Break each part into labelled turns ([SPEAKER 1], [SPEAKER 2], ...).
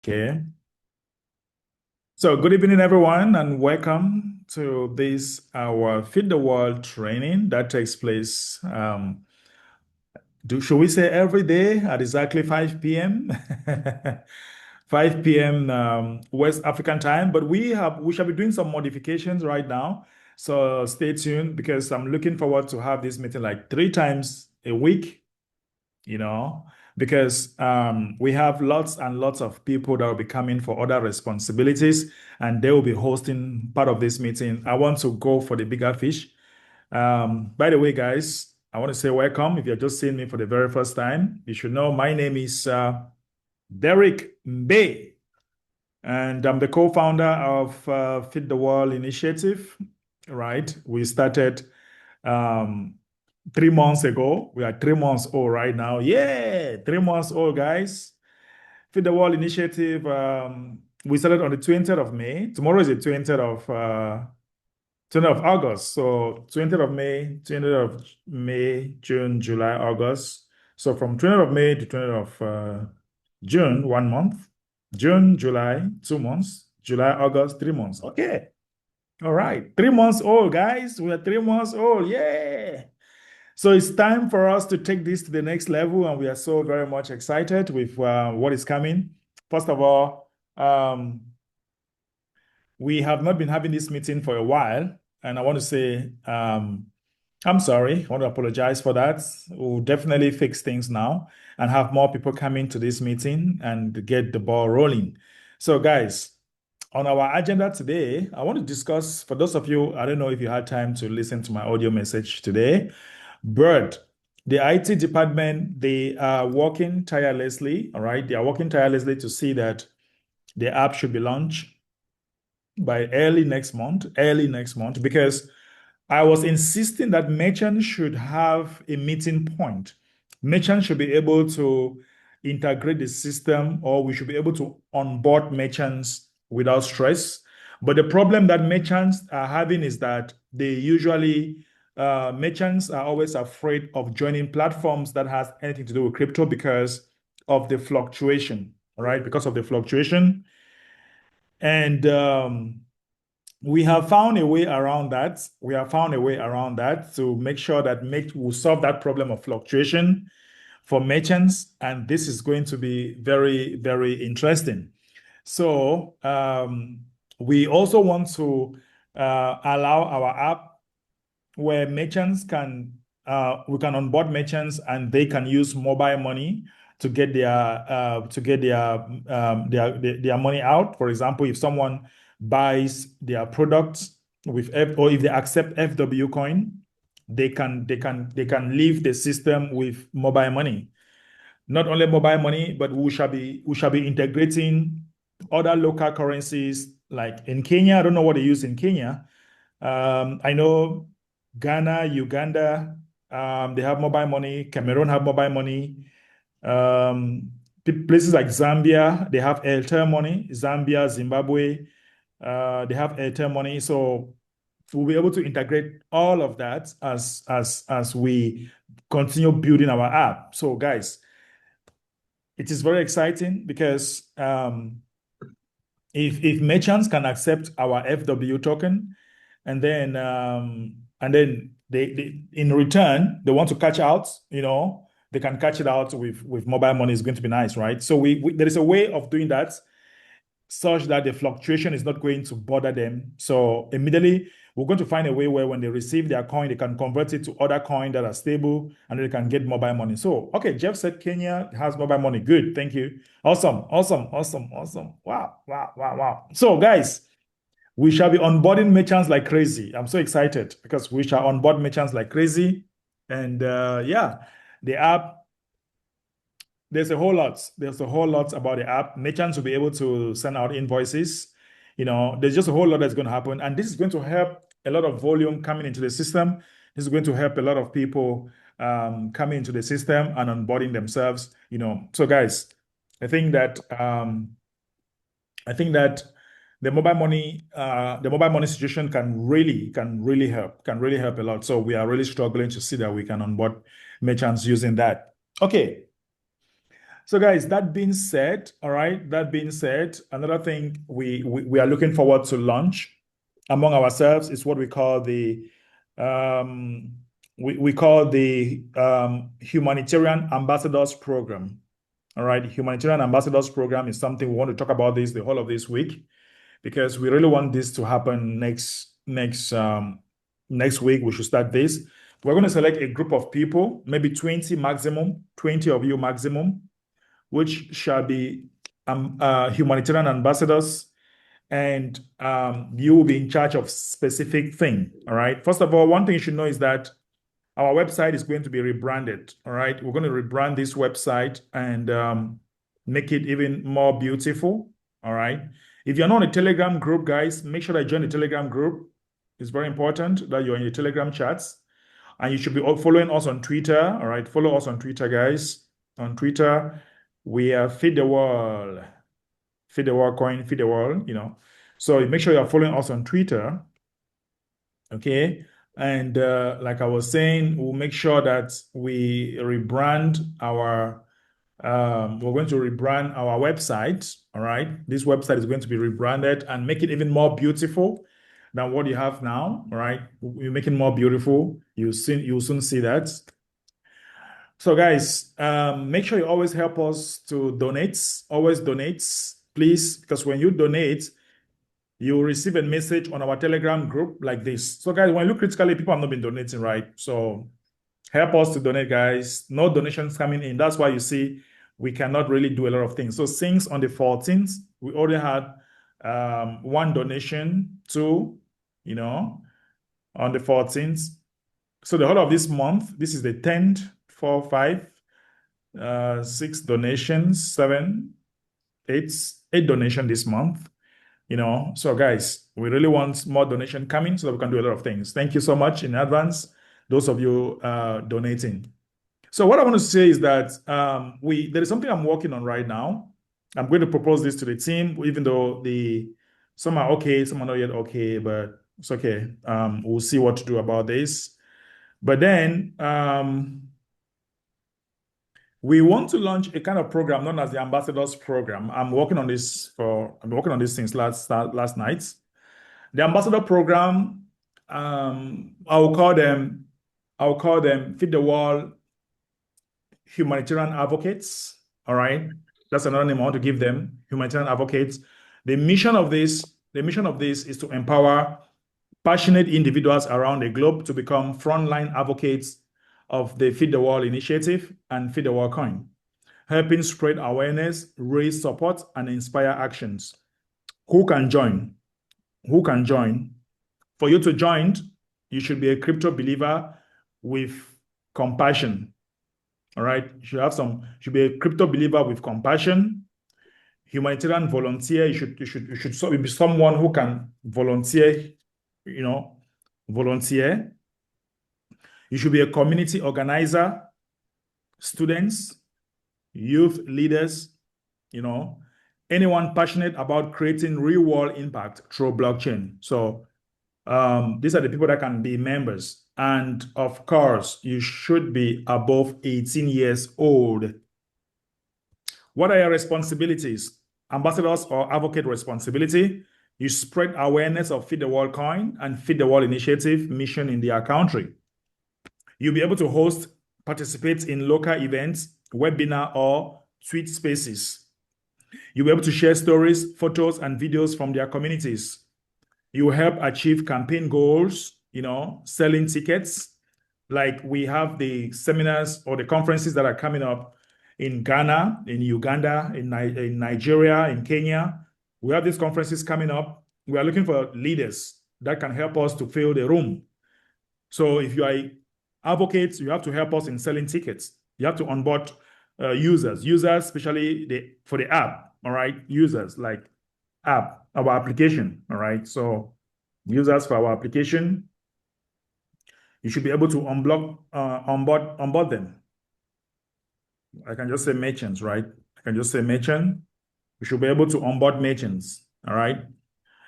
[SPEAKER 1] Okay. So good evening, everyone, and welcome to this our Feed the World training that takes place. Should we say every day at exactly 5 p.m. 5 p.m. West African time, but we shall be doing some modifications right now. So stay tuned because I'm looking forward to have this meeting like 3 times a week, you know, because we have lots and lots of people that will be coming for other responsibilities and they will be hosting part of this meeting. I want to go for the bigger fish. By the way, guys, I want to say welcome. If you're just seeing me for the very first time, you should know my name is Derek Mbe, and I'm the co-founder of Feed the World Initiative. Right, we started um, 3 months ago. We are 3 months old right now. Yeah, 3 months old, guys. Feed the World Initiative. We started on the 20th of May. Tomorrow is the 20th of August. So 20th of May, June, July, August. So from 20th of May to 20th of June, 1 month. June, July, 2 months. July, August, 3 months. Okay. All right. 3 months old, guys. We are 3 months old. Yeah. So it's time for us to take this to the next level, and we are so very much excited with what is coming. First of all, we have not been having this meeting for a while, and I want to say I'm sorry. I want to apologize for that. We'll definitely fix things now and have more people coming to this meeting and get the ball rolling. So, guys, on our agenda today, I want to discuss, for those of you, I don't know if you had time to listen to my audio message today, but the IT department, they are working tirelessly, all right? They are working tirelessly to see that the app should be launched by early next month, because I was insisting that merchants should have a meeting point. Merchants should be able to integrate the system, or we should be able to onboard merchants without stress. But the problem that merchants are having is that merchants are always afraid of joining platforms that has anything to do with crypto because of the fluctuation, right? Because of the fluctuation. And we have found a way around that. We have found a way around that to make sure that we'll solve that problem of fluctuation for merchants. And this is going to be very, very interesting. So we also want to allow our app where we can onboard merchants and they can use mobile money to get their money out. For example, if someone buys their products or if they accept FW coin, they can leave the system with mobile money. Not only mobile money, but we shall be integrating other local currencies. Like in Kenya, I don't know what they use in Kenya. I know Ghana, Uganda, they have mobile money. Cameroon have mobile money. Um, Places like Zambia, they have Airtel money. Zambia, Zimbabwe, they have Airtel money. So we'll be able to integrate all of that as we continue building our app. So, guys, it is very exciting because if merchants can accept our FW token, and then they in return they want to catch out, they can catch it out with mobile money. Is going to be nice, right? So there is a way of doing that such that the fluctuation is not going to bother them. So immediately we're going to find a way where when they receive their coin, they can convert it to other coin that are stable and they can get mobile money. So, okay, Jeff said Kenya has mobile money. Good. Thank you. Awesome. Awesome. Awesome. Awesome. Wow. Wow. Wow. Wow. So, guys, we shall be onboarding merchants like crazy. I'm so excited because we shall onboard merchants like crazy. And yeah, the app, there's a whole lot. There's a whole lot about the app. Merchants will be able to send out invoices. There's just a whole lot that's going to happen. And this is going to help a lot of volume coming into the system. This is going to help a lot of people coming into the system and onboarding themselves. So guys, I think that the mobile money situation can really help a lot. So we are really struggling to see that we can onboard merchants using that. Okay. So guys, that being said, all right, that being said, another thing we are looking forward to launch among ourselves is what we call the um, we call the Humanitarian Ambassadors Program. All right, Humanitarian Ambassadors Program is something we want to talk about this the whole of this week because we really want this to happen next week. We should start this. We're going to select a group of people, maybe 20 maximum, 20 of you maximum, which shall be humanitarian ambassadors, and you will be in charge of specific thing. All right. First of all, one thing you should know is that our website is going to be rebranded. All right. We're going to rebrand this website and make it even more beautiful. All right. If you're not in a Telegram group, guys, make sure that you join the Telegram group. It's very important that you're in the Telegram chats. And you should be following us on Twitter. All right. Follow us on Twitter, guys. On Twitter, we are Feed the World. Feed the World coin, feed the world, you know. So make sure you're following us on Twitter. Okay. And like I was saying, we'll make sure that we rebrand our we're going to rebrand our website. All right. This website is going to be rebranded and make it even more beautiful than what you have now. All right. We're making more beautiful. You'll soon see that. So guys, make sure you always help us to donate. Always donate, please, because when you donate, you will receive a message on our Telegram group like this. So guys, when you look critically, people have not been donating, right? So help us to donate, guys. No donations coming in. That's why you see we cannot really do a lot of things. So since on the 14th, we already had one donation, two, you know, on the 14th. So the whole of this month, this is the 10th, 4, 5, 6 donations, 7, 8 donation this month. You know, so guys, we really want more donation coming so that we can do a lot of things. Thank you so much in advance, those of you donating. So what I want to say is that there is something I'm working on right now. I'm going to propose this to the team, even though some are okay, some are not yet okay, but it's okay. We'll see what to do about this. But then we want to launch a kind of program known as the Ambassadors Program. I've been working on this since last night. The Ambassador Program, I'll call them Feed the World Humanitarian Advocates. All right, that's another name I want to give them, Humanitarian Advocates. The mission of this is to empower passionate individuals around the globe to become frontline advocates of the Feed the World initiative and Feed the World coin, helping spread awareness, raise support, and inspire actions. Who can join? Who can join? For you to join, you should be a crypto believer with compassion. All right, you should be a crypto believer with compassion. Humanitarian volunteer, you should be someone who can volunteer, you know, volunteer. You should be a community organizer, students, youth leaders, you know, anyone passionate about creating real world impact through blockchain. So these are the people that can be members. And of course, you should be above 18 years old. What are your responsibilities? Ambassadors or advocate responsibility. You spread awareness of Feed the World coin and Feed the World initiative mission in their country. You'll be able to participate in local events, webinar, or tweet spaces. You'll be able to share stories, photos, and videos from their communities. You will help achieve campaign goals, you know, selling tickets. Like we have the seminars or the conferences that are coming up in Ghana, in Uganda, in Nigeria, in Kenya. We have these conferences coming up. We are looking for leaders that can help us to fill the room. So if you are advocates, you have to help us in selling tickets. You have to onboard users, especially for the app, all right? Users like our application, all right? So users for our application, you should be able to onboard them. I can just say merchants, right? I can just say merchant. You should be able to onboard merchants, all right?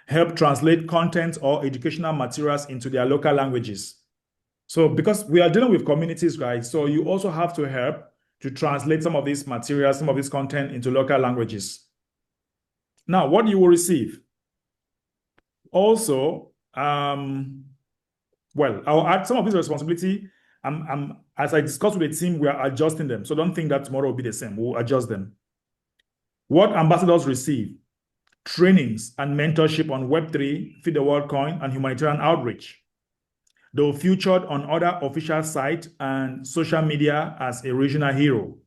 [SPEAKER 1] Help translate content or educational materials into their local languages. So because we are dealing with communities, right? So you also have to help to translate some of these materials, some of this content into local languages. Now, what you will receive also, well, I'll add some of this responsibility. As I discussed with the team, we are adjusting them. So don't think that tomorrow will be the same. We'll adjust them. What ambassadors receive: trainings and mentorship on Web3, Feed the World Coin, and humanitarian outreach. They were featured on other official sites and social media as a regional hero.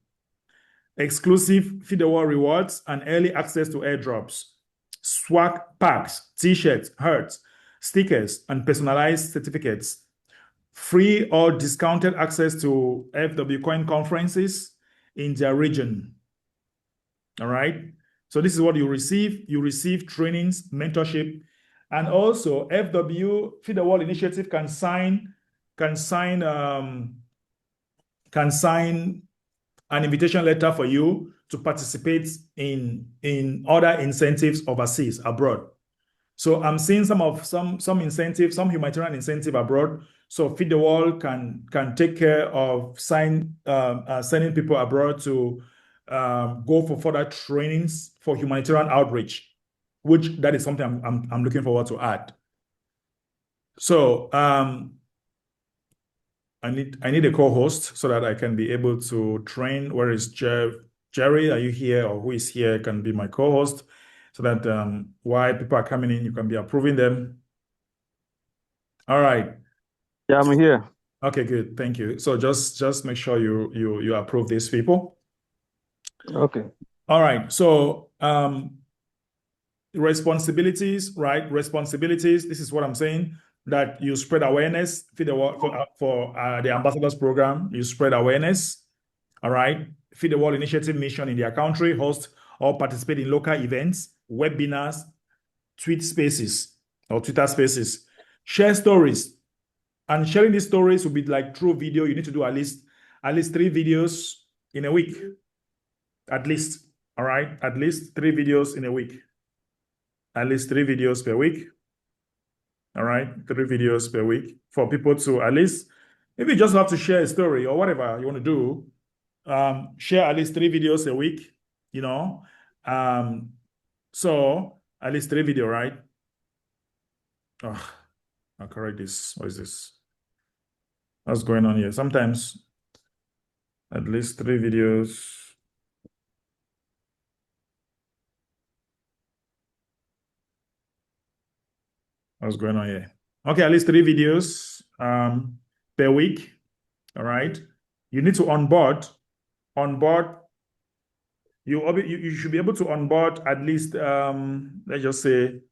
[SPEAKER 1] Exclusive Feed the World rewards and early access to airdrops. Swag packs, t-shirts, hats, stickers, and personalized certificates. Free or discounted access to FW Coin conferences in their region. All right. So this is what you receive. You receive trainings, mentorship, and also FW Feed the World Initiative can sign an invitation letter for you to participate in other incentives overseas, abroad. So I'm seeing some incentives, some humanitarian incentive abroad. So Feed the World can take care of sending people abroad to go for further trainings for humanitarian outreach, which that is something I'm looking forward to add. So I need a co-host so that I can be able to train. Where is Jerry? Are you here, or who is here can be my co-host, so that while people are coming in, you can be approving them. All right.
[SPEAKER 2] Yeah, I'm here.
[SPEAKER 1] Okay, good. Thank you. So just make sure you approve these people.
[SPEAKER 2] Okay.
[SPEAKER 1] All right. So responsibilities, right? Responsibilities. This is what I'm saying. That you spread awareness for the ambassadors program. You spread awareness. All right. Feed the World Initiative mission in their country, host or participate in local events, webinars, tweet spaces or Twitter spaces. Share stories. And sharing these stories will be like through video. You need to do at least 3 videos in a week. At least. All right. At least 3 videos in a week. At least 3 videos per week. All right. 3 videos per week for people to at least, if you just have to share a story or whatever you want to do, share at least 3 videos a week, you know. So at least 3 videos, right? Oh, I'll correct this. What is this? What's going on here? Sometimes at least 3 videos. What's going on here? Okay, at least 3 videos per week. All right. You need to onboard. You should be able to onboard at least let's just say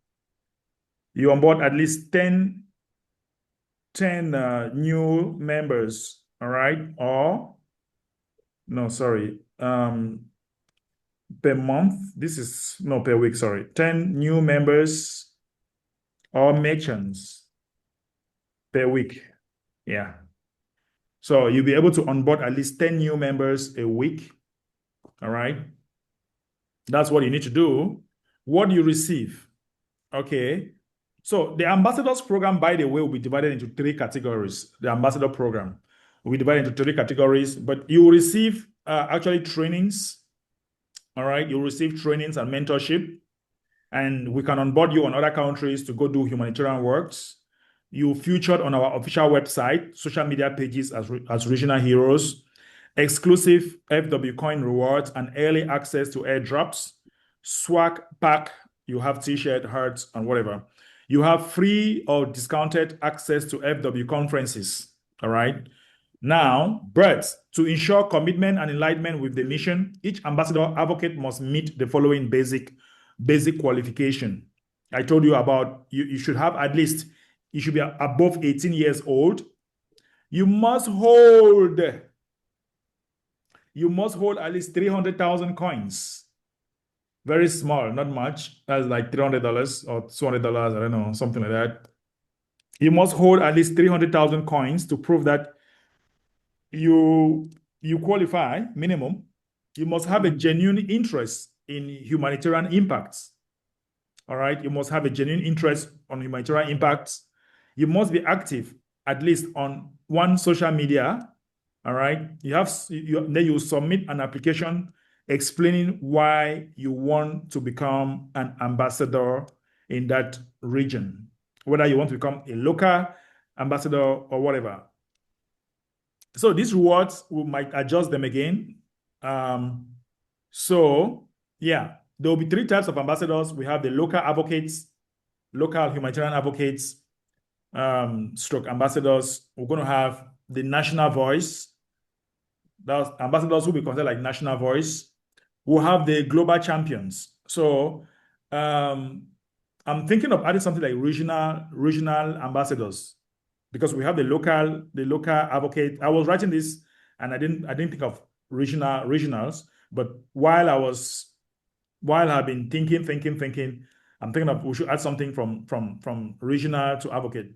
[SPEAKER 1] you onboard at least 10 new members. All right. Or no, sorry. Per month. This is no, per week, sorry. 10 new members or merchants per week. Yeah. So you'll be able to onboard at least 10 new members a week. All right. That's what you need to do. What do you receive? Okay. So the ambassadors program, by the way, will be divided into 3 categories. The ambassador program will be divided into 3 categories, but you will receive actually trainings. All right. You'll receive trainings and mentorship, and we can onboard you on other countries to go do humanitarian works. You featured on our official website, social media pages as regional heroes, exclusive FW coin rewards, and early access to airdrops, swag pack. You have t-shirt, hats, and whatever. You have free or discounted access to FW conferences. All right. Now, but to ensure commitment and enlightenment with the mission, each ambassador advocate must meet the following basic qualification. I told you about you should have at least, you should be above 18 years old. You must hold at least 300,000 coins. Very small, not much. That's like $300 or $200, I don't know, something like that. You must hold at least 300,000 coins to prove that you qualify, minimum. You must have a genuine interest in humanitarian impacts. All right. You must have a genuine interest on humanitarian impacts. You must be active at least on one social media All right. Then you submit an application explaining why you want to become an ambassador in that region, whether you want to become a local ambassador or whatever. So these rewards, we might adjust them again. So yeah, there will be three types of ambassadors. We have the local advocates, local humanitarian advocates, stroke ambassadors. We're going to have the national voice. That's ambassadors will be considered like national voice. We'll have the global champions. So I'm thinking of adding something like regional ambassadors, because we have the local advocate. I was writing this and I didn't think of regionals, but while I've been thinking, I'm thinking of we should add something from regional to advocate.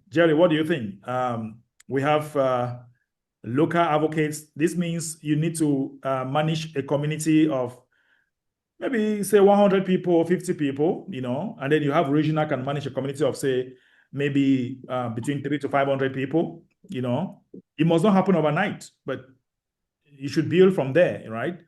[SPEAKER 1] Jerry, what do you think? We have local advocates. This means you need to manage a community of maybe say 100 people or 50 people, and then you have regional can manage a community of say maybe between 300 to 500 people. It must not happen overnight, but you should build from there, right?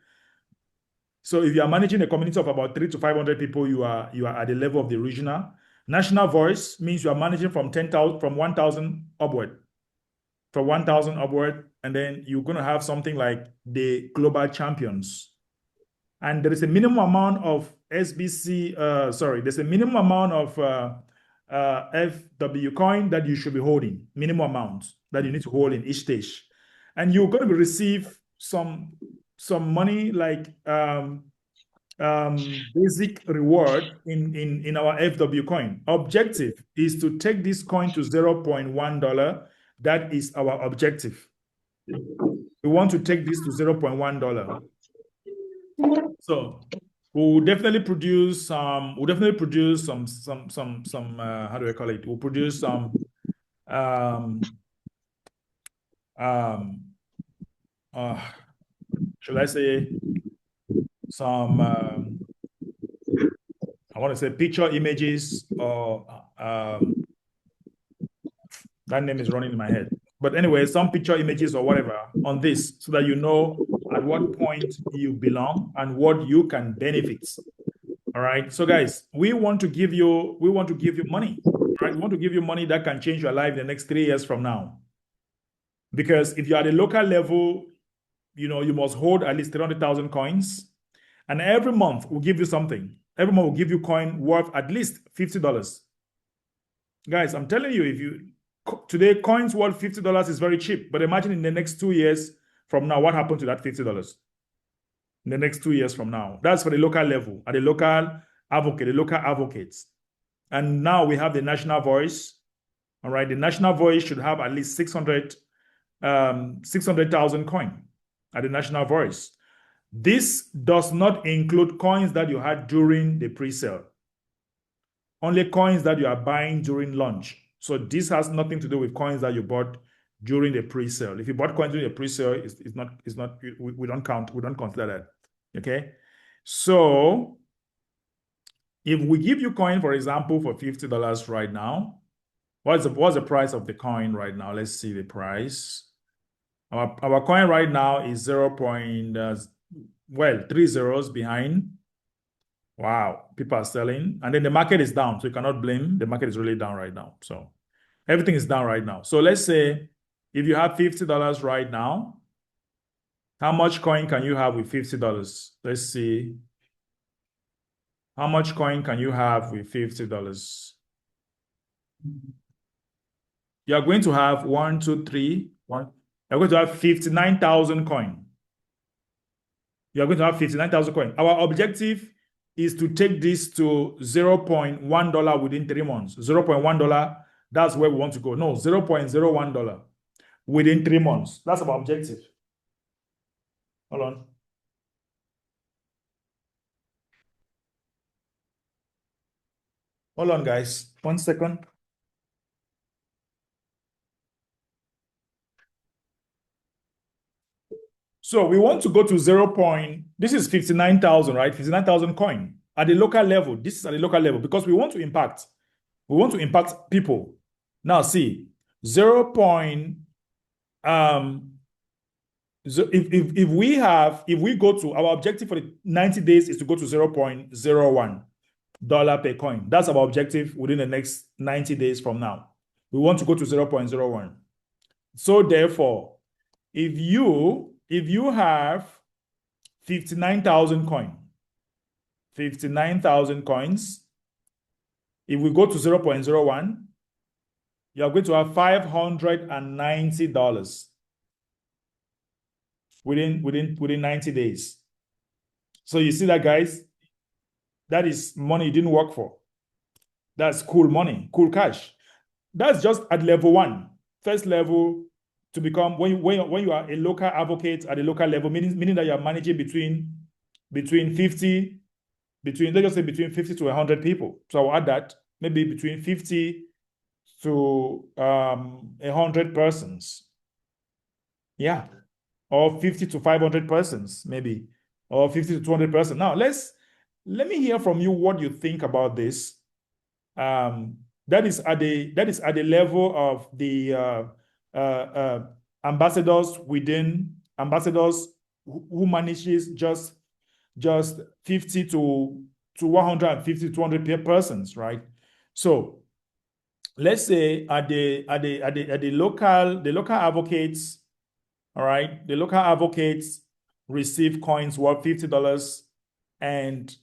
[SPEAKER 1] So if you are managing a community of about 300 to 500 people, you are at the level of the regional. National voice means you are managing from 10,000, from 1,000 upward, and then you're going to have something like the global champions. And there is a minimum amount of there's a minimum amount of FW coin that you should be holding, minimum amount that you need to hold in each stage. And you're going to receive some money like basic reward in our FW coin. Objective is to take this coin to $0.1. That is our objective. We want to take this to $0.1. So we'll definitely produce some. How do I call it? We'll produce some should I say some I want to say picture images, or that name is running in my head. But anyway, some picture images or whatever on this, so that you know at what point you belong and what you can benefit. All right. So guys, we want to give you money. Right? We want to give you money that can change your life the next 3 years from now. Because if you're at a local level, you must hold at least 300,000 coins. And every month we'll give you something. Every month we'll give you coin worth at least $50. Guys, I'm telling you, today coins worth $50 is very cheap. But imagine in the next 2 years from now, what happened to that $50? In the next 2 years from now. That's for the local level, at the local advocates. And now we have the national voice. All right. The national voice should have at least 600,000 coin at the national voice. This does not include coins that you had during the pre-sale. Only coins that you are buying during launch. So this has nothing to do with coins that you bought during the pre-sale. If you bought coins during the pre-sale, we don't consider that. Okay. So if we give you coin, for example, for $50 right now, what's the price of the coin right now? Let's see the price. Our coin right now is 3 zeros behind. Wow, people are selling. And then the market is down, so you cannot blame. The market is really down right now. So everything is down right now. So let's say if you have $50 right now, how much coin can you have with $50? Let's see. How much coin can you have with $50? You're going to have 1, 2, 3, 1. You're going to have 59,000 coin. You're going to have 59,000 coin. Our objective is to take this to $0.1 within 3 months. $0.1, that's where we want to go. No, $0.01 within 3 months. That's our objective. Hold on. Hold on, guys. 1 second. So we want to go to this is 59,000, right? 59,000 coin at the local level. This is at the local level because we want to impact. We want to impact people. Now see, 0. So if we go to our objective for the 90 days is to go to $0.01 per coin. That's our objective within the next 90 days from now. We want to go to 0.01. So therefore, if you have 59,000 coins, if we go to 0.01, you are going to have $590 within 90 days. So you see that, guys? That is money you didn't work for. That's cool money, cool cash. That's just at level 1. First level to become, when you are a local advocate at a local level, meaning that you are managing between 50, let's just say between 50 to 100 people. So I'll add that, maybe between 50 to 100 persons. Yeah. Or 50 to 500 persons, maybe, or 50 to 200 persons. Now, let me hear from you what you think about this. That is at the level of the ambassadors who manages just 50 to 150 to 200 persons, right? So let's say at the local advocates. All right, the local advocates receive coins worth $50, and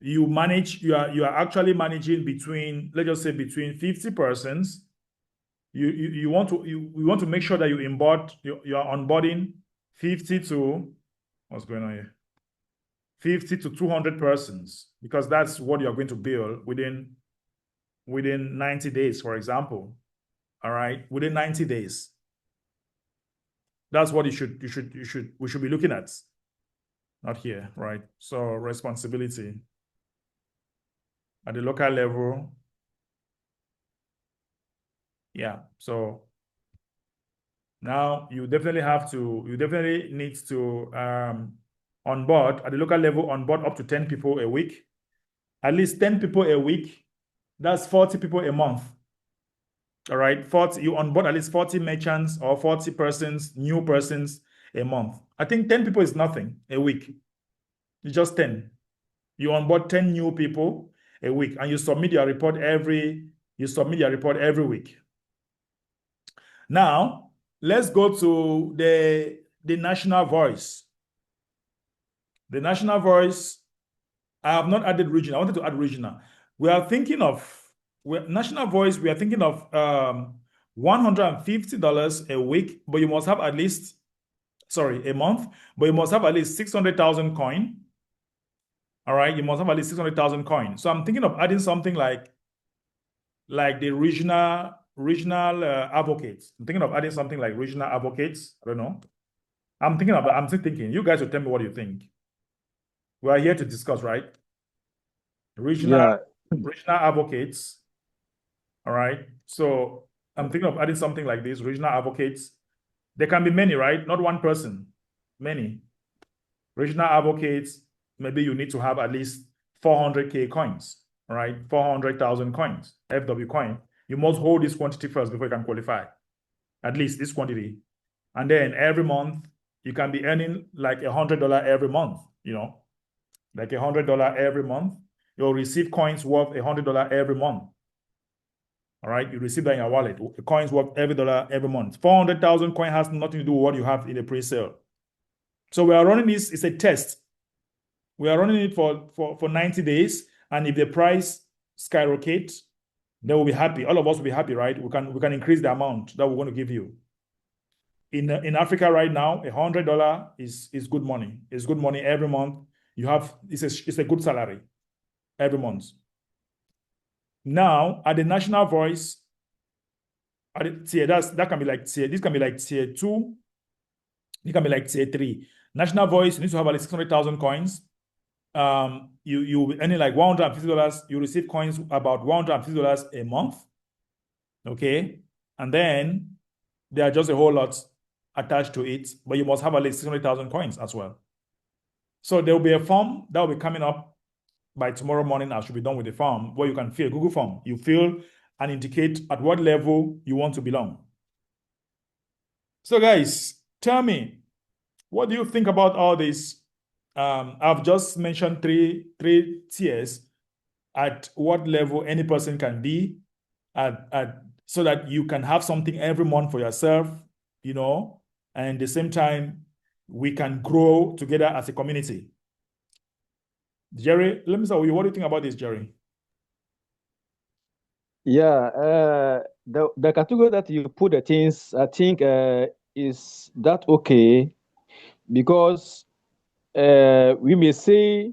[SPEAKER 1] you are actually managing between, let's just say, between 50 persons. You want to make sure that you are onboarding 50 to, what's going on here? 50 to 200 persons, because that's what you're going to build within 90 days, for example. All right, within 90 days. That's what we should be looking at. Not here, right? So responsibility at the local level. Yeah. So now you definitely need to onboard at the local level, onboard up to 10 people a week. At least 10 people a week. That's 40 people a month. All right, 40, you onboard at least 40 merchants or 40 persons, new persons a month. I think 10 people is nothing a week. It's just 10. You onboard 10 new people a week, and you submit your report every week. Now, let's go to the national voice. The national voice, I have not added regional. I wanted to add regional. We are thinking of national voice, we are thinking of $150 a week, but you must have at least, a month, but you must have at least 600,000 coin. All right, you must have at least 600,000 coin. So I'm thinking of adding something like the regional advocates. I'm thinking of adding something like regional advocates. I don't know. I'm still thinking. You guys will tell me what you think. We are here to discuss, right? Regional advocates. All right. So I'm thinking of adding something like this, regional advocates. There can be many, right? Not one person, many. Regional advocates, maybe you need to have at least 400K coins, all right? 400,000 coins, FW coin. You must hold this quantity first before you can qualify, at least this quantity. And then every month, you can be earning like $100 every month, like $100 every month. You'll receive coins worth $100 every month. All right, you receive that in your wallet. The coins worth every dollar every month. 400,000 coin has nothing to do with what you have in the pre-sale. So we are running this. It's a test. We are running it for 90 days, and if the price skyrockets, then we'll be happy. All of us will be happy, right? We can increase the amount that we're going to give you. In Africa right now, $100 is good money. It's good money every month. It's a good salary every month. Now, at the national voice, at the tier, that can be like tier. This can be like tier 2. It can be like tier 3. National voice, you need to have at least 600,000 coins. You will be earning like $150. You receive coins about $150 a month. Okay, and then there are just a whole lot attached to it, but you must have at least 600,000 coins as well. So there will be a form that will be coming up by tomorrow morning. I should be done with the form where you can fill a Google form. You fill and indicate at what level you want to belong. So, guys, tell me, what do you think about all this? I've just mentioned three tiers at what level any person can be so that you can have something every month for yourself, and at the same time, we can grow together as a community. Jerry, let me start with you. What do you think about this, Jerry?
[SPEAKER 2] Yeah, the category that you put the things, I think, is that okay? Because we may say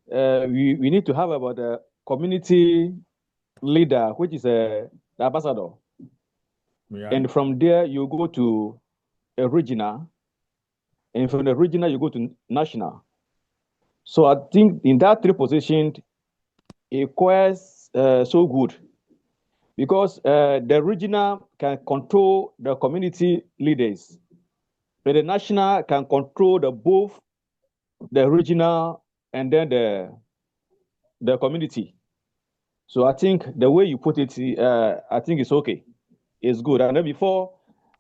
[SPEAKER 2] we need to have about a community leader, which is the ambassador.
[SPEAKER 1] Yeah.
[SPEAKER 2] And from there, you go to a regional, and from the regional, you go to national. So I think in that three position, it requires so good because the regional can control the community leaders, but the national can control the both the regional and then the community. So I think the way you put it, I think it's okay. It's good. And then before,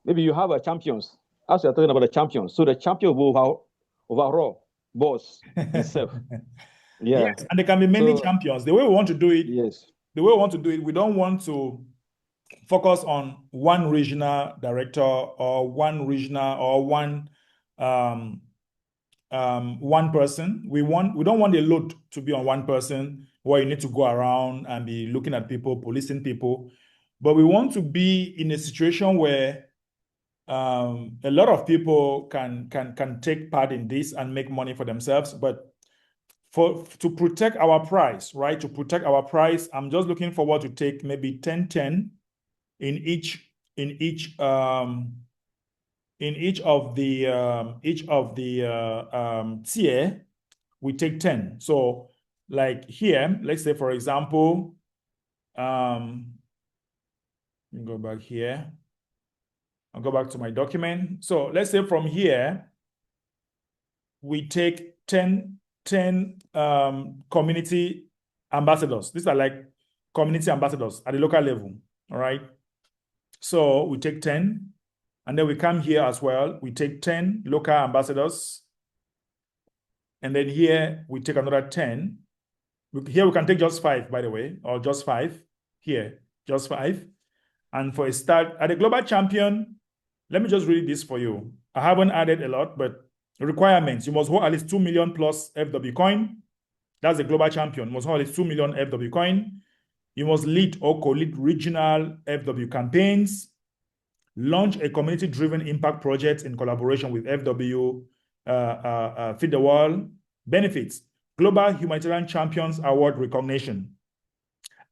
[SPEAKER 2] maybe you have a champions. As you're talking about the champions, so the champion will overall boss himself.
[SPEAKER 1] Yes,
[SPEAKER 2] Yeah.
[SPEAKER 1] and there can be many
[SPEAKER 2] So
[SPEAKER 1] champions. The way we want to do it,
[SPEAKER 2] yes.
[SPEAKER 1] we don't want to focus on one regional director or one regional or um, one person. We don't want the load to be on one person where you need to go around and be looking at people, policing people. But we want to be in a situation where a lot of people can take part in this and make money for themselves. But to protect our price, right? To protect our price, I'm just looking forward to take maybe 10-10 in each of the tier. We take 10. So like here, let's say for example, let me go back here. I'll go back to my document. So let's say from here, we take 10 community ambassadors. These are like community ambassadors at the local level. All right. So we take 10, and then we come here as well. We take 10 local ambassadors. And then here we take another 10. Here we can take just 5, by the way, or just 5. Here, just 5. And for a start, at the global champion, let me just read this for you. I haven't added a lot, but requirements: you must hold at least 2 million plus FW coin. That's the global champion. You must hold at least 2 million FW coin. You must lead or co-lead regional FW campaigns. Launch a community-driven impact project in collaboration with FW, Feed the World. Benefits: Global Humanitarian Champions Award recognition.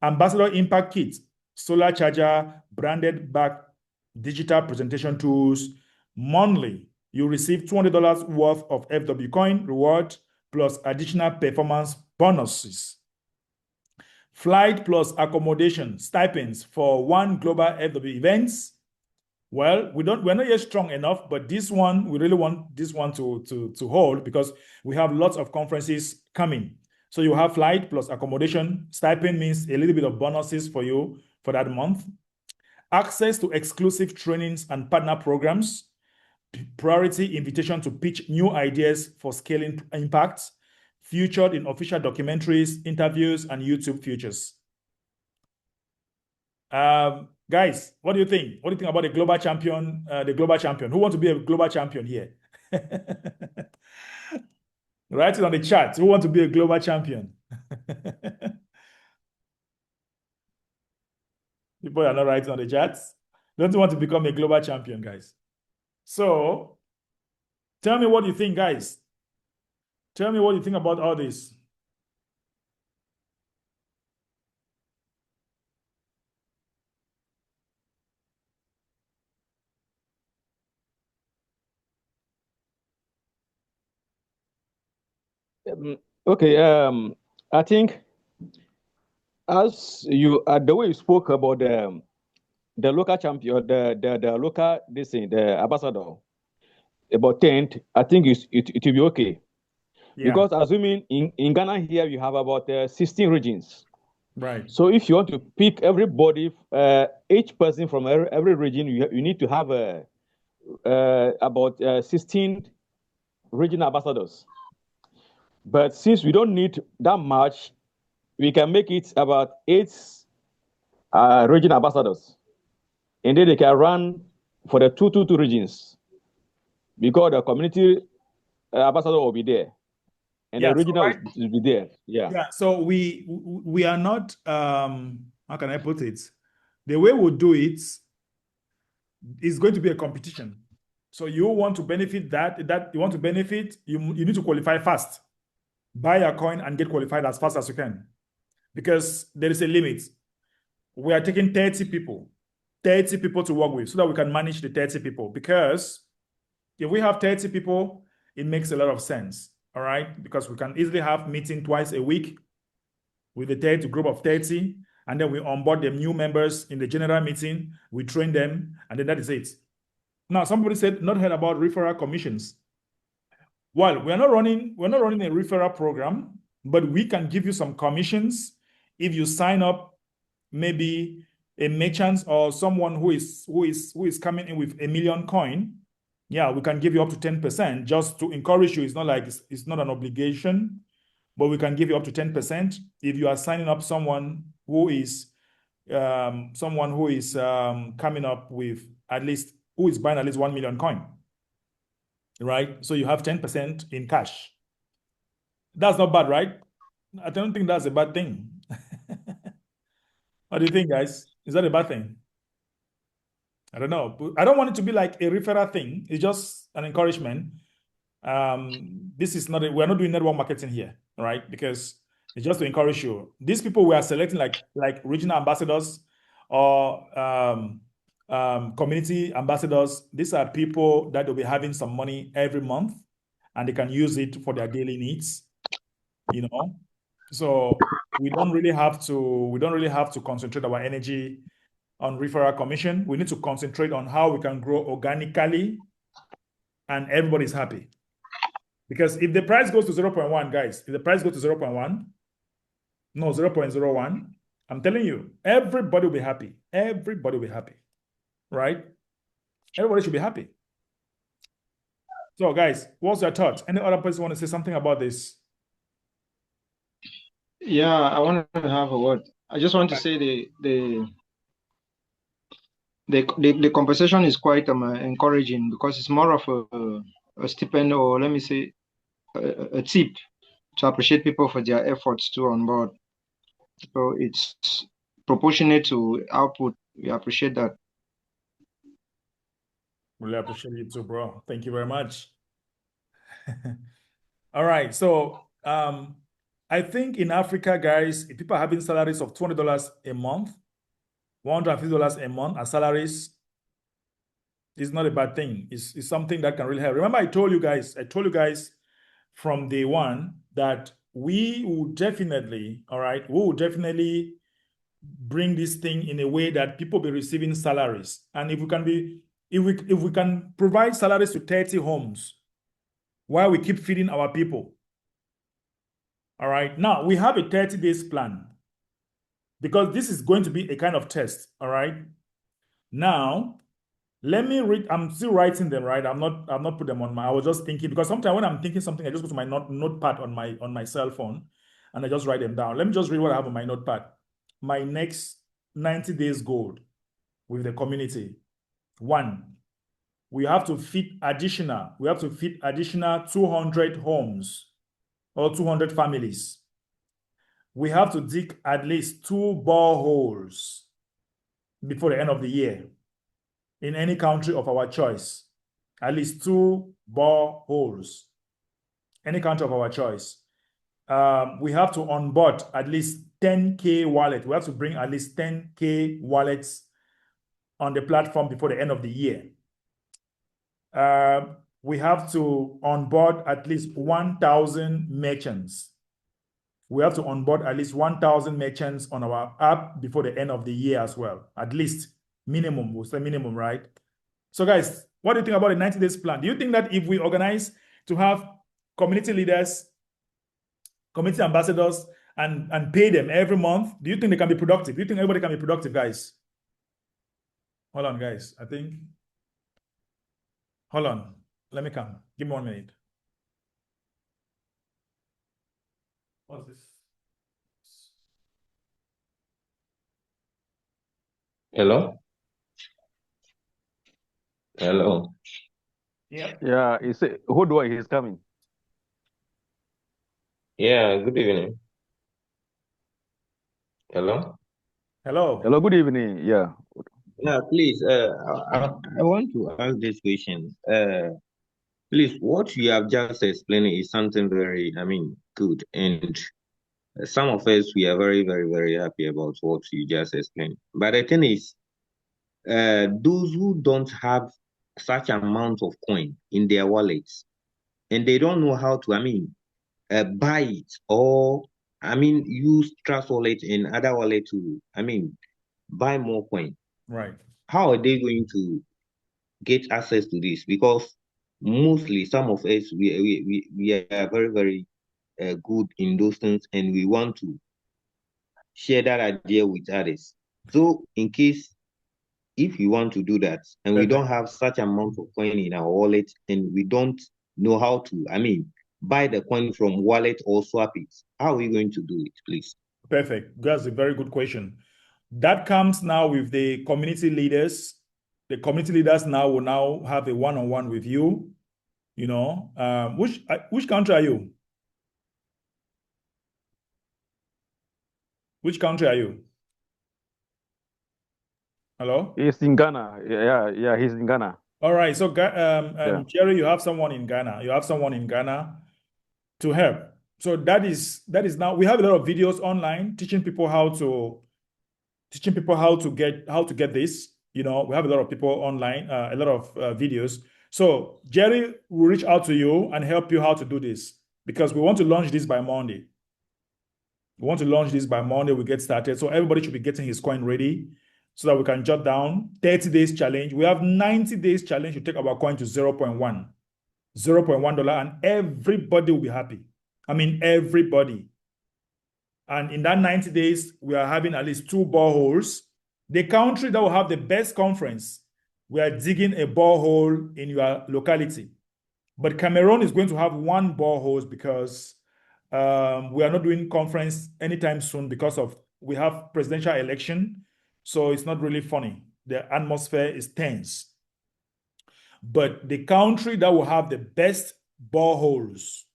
[SPEAKER 1] Ambassador Impact Kit, solar charger, branded back, digital presentation tools. Monthly, you receive $200 worth of FW coin reward plus additional performance bonuses. Flight plus accommodation stipends for one global FW events. Well, we're not yet strong enough, but this one, we really want this one to hold because we have lots of conferences coming. So you have flight plus accommodation. Stipend means a little bit of bonuses for you for that month. Access to exclusive trainings and partner programs. Priority invitation to pitch new ideas for scaling impact. Featured in official documentaries, interviews, and YouTube features. Guys, what do you think? What do you think about the global champion? The global champion. Who wants to be a global champion here? Write it on the chat. Who wants to be a global champion? People are not writing on the chats. Don't want to become a global champion, guys. So, tell me what you think, guys. Tell me what you think about all this.
[SPEAKER 2] Okay. I think as you the way you spoke about the local champion, the local this thing, the ambassador about 10th, I think it will be okay.
[SPEAKER 1] Yeah.
[SPEAKER 2] Because assuming in Ghana here you have about 16 regions.
[SPEAKER 1] Right.
[SPEAKER 2] So if you want to pick everybody, each person from every region, you need to have about 16 regional ambassadors. But since we don't need that much, we can make it about 8 regional ambassadors. And then they can run for the two regions because the community ambassador will be there and the regional will be there.
[SPEAKER 1] Yeah. So we are not, how can I put it? The way we'll do it is going to be a competition. So you want to benefit that you want to benefit, you need to qualify fast. Buy a coin and get qualified as fast as you can. Because there is a limit. We are taking 30 people to work with so that we can manage the 30 people. Because if we have 30 people, it makes a lot of sense. All right. Because we can easily have meeting twice a week with the 30 group of 30. And then we onboard the new members in the general meeting. We train them. And then that is it. Now, somebody said, not heard about referral commissions. Well, we're not running a referral program, but we can give you some commissions if you sign up maybe a merchant or someone who is coming in with 1 million coin. Yeah, we can give you up to 10% just to encourage you. It's not like it's not an obligation, but we can give you up to 10% if you are signing up someone who is coming up with who is buying at least 1 million coin. Right? So you have 10% in cash. That's not bad, right? I don't think that's a bad thing. What do you think, guys? Is that a bad thing? I don't know. I don't want it to be like a referral thing. It's just an encouragement. This is not we're not doing network marketing here, right? Because it's just to encourage you. These people we are selecting like regional ambassadors or community ambassadors. These are people that will be having some money every month and they can use it for their daily needs, you know. So we don't really have to concentrate our energy on referral commission. We need to concentrate on how we can grow organically and everybody's happy. Because if the price goes to 0.1, guys, if the price goes to 0.1, no, 0.01, I'm telling you, everybody will be happy. Everybody will be happy, right? Everybody should be happy. So, guys, what's your thoughts? Any other person want to say something about this?
[SPEAKER 3] Yeah, I want to have a word. I just want to say the conversation is quite encouraging because it's more of a stipend, or let me say a tip to appreciate people for their efforts too on board. So it's proportionate to output. We appreciate that.
[SPEAKER 1] Really appreciate you too, bro. Thank you very much. All right. So I think in Africa, guys, if people are having salaries of $200 a month, $150 a month as salaries, it's not a bad thing. It's something that can really help. Remember, I told you guys from day one that we will definitely, all right, we will definitely bring this thing in a way that people be receiving salaries. And if we can provide salaries to 30 homes while we keep feeding our people. All right. Now we have a 30 days plan because this is going to be a kind of test. All right. Now, let me read. I'm still writing them, right? I'm not put them on I was just thinking because sometimes when I'm thinking something, I just go to my notepad on my cell phone and I just write them down. Let me just read what I have on my notepad. My next 90 days goal with the community. 1, we have to feed additional 200 homes or 200 families. We have to dig at least 2 boreholes before the end of the year in any country of our choice. At least 2 boreholes, any country of our choice. We have to onboard at least 10K wallet. We have to bring at least 10K wallets on the platform before the end of the year. We have to onboard at least 1,000 merchants. We have to onboard at least 1,000 merchants on our app before the end of the year as well. At least minimum, we'll say minimum, right? So guys, what do you think about the 90 days plan? Do you think that if we organize to have community leaders, community ambassadors, and pay them every month, do you think they can be productive? Do you think everybody can be productive, guys? Hold on, guys. I think Hold on. Let me come. Give me 1 minute. What's this?
[SPEAKER 4] Hello? Hello.
[SPEAKER 1] Yep.
[SPEAKER 2] Yeah, it's Hodwai, he's coming.
[SPEAKER 4] Yeah, good evening. Hello?
[SPEAKER 1] Hello.
[SPEAKER 2] Hello, good evening. Yeah.
[SPEAKER 4] Yeah, please, I want to ask this question. Please, what you have just explained is something very, good. And some of us, we are very, very, very happy about what you just explained. But the thing is, those who don't have such amount of coin in their wallets, and they don't know how to, buy it, or, use Trust Wallet and other wallet to, buy more coin.
[SPEAKER 1] Right.
[SPEAKER 4] How are they going to get access to this? Because mostly some of us, we are very, very good in those things, and we want to share that idea with others. So in case if we want to do that and we don't
[SPEAKER 1] Perfect.
[SPEAKER 4] have such amount of coin in our wallet and we don't know how to, buy the coin from wallet or swap it, how are we going to do it, please?
[SPEAKER 1] Perfect. That's a very good question. That comes now with the community leaders. The community leaders now will now have a one-on-one with you. You know, which country are you? Which country are you? Hello?
[SPEAKER 2] He's in Ghana. Yeah, he's in Ghana.
[SPEAKER 1] All right. So,
[SPEAKER 2] Yeah.
[SPEAKER 1] Jerry, you have someone in Ghana. You have someone in Ghana to help. So that is now we have a lot of videos online teaching people how to get this. You know, we have a lot of people online, a lot of videos. So Jerry will reach out to you and help you how to do this because we want to launch this by Monday. We want to launch this by Monday. We get started. So everybody should be getting his coin ready so that we can jot down 30 days challenge. We have 90 days challenge to take our coin to 0.1, $0.1, and everybody will be happy. I mean, everybody. And in that 90 days, we are having at least 2 boreholes. The country that will have the best conference, we are digging a borehole in your locality. But Cameroon is going to have 1 borehole because we are not doing conference anytime soon because we have presidential election. So it's not really funny. The atmosphere is tense. But the country that will have the best boreholes,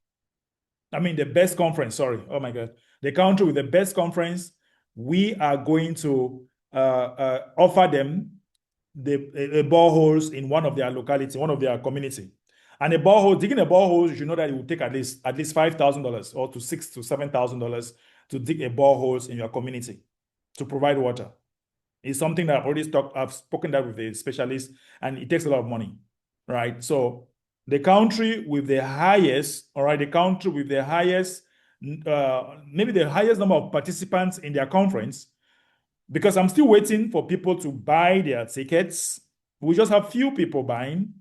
[SPEAKER 1] the best conference, sorry. Oh my God. The country with the best conference, we are going to offer them the boreholes in one of their locality, one of their community. And digging a borehole, you should know that it will take at least $5,000 or to $6,000 to $7,000 to dig a borehole in your community to provide water. It's something that I've spoken that with the specialist, and it takes a lot of money, right? So the country with the highest, all right, the country with the highest, maybe the highest number of participants in their conference, because I'm still waiting for people to buy their tickets. We just have few people buying,